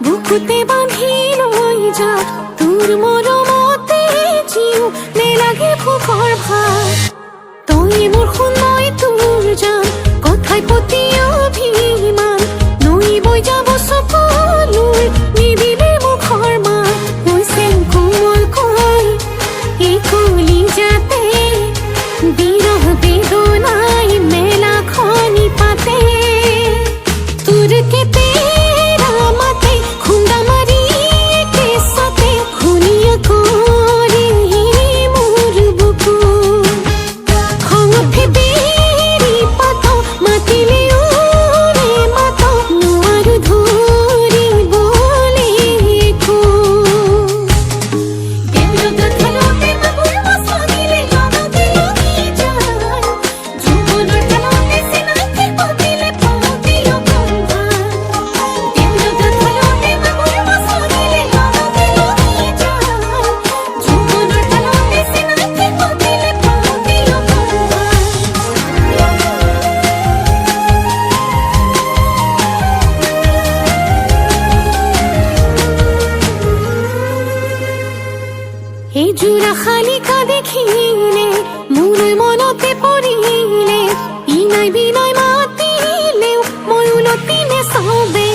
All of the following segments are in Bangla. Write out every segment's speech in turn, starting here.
বুকুতে বাঁধি লই যা তোর মরমতে জিউ নে লাগে ফুকর ভাত তুই মোর শুনই তোর জান কথাই পতি অভিমান নই বই যাব সকলোৰ নিদিলে মুখৰ মাত কৈছে কোমল কৈ এই কলি যাতে বিৰহ বেদনাই মেলা খনি পাতে তোৰ কেতে এই জোড়া খালিকা দেখিলে মোৰ মনতে পৰিলে ইনাই বিনাই মাতিলেও মই উলটিনে চাবে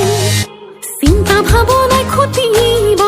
চিন্তা ভাৱনাই খুটিব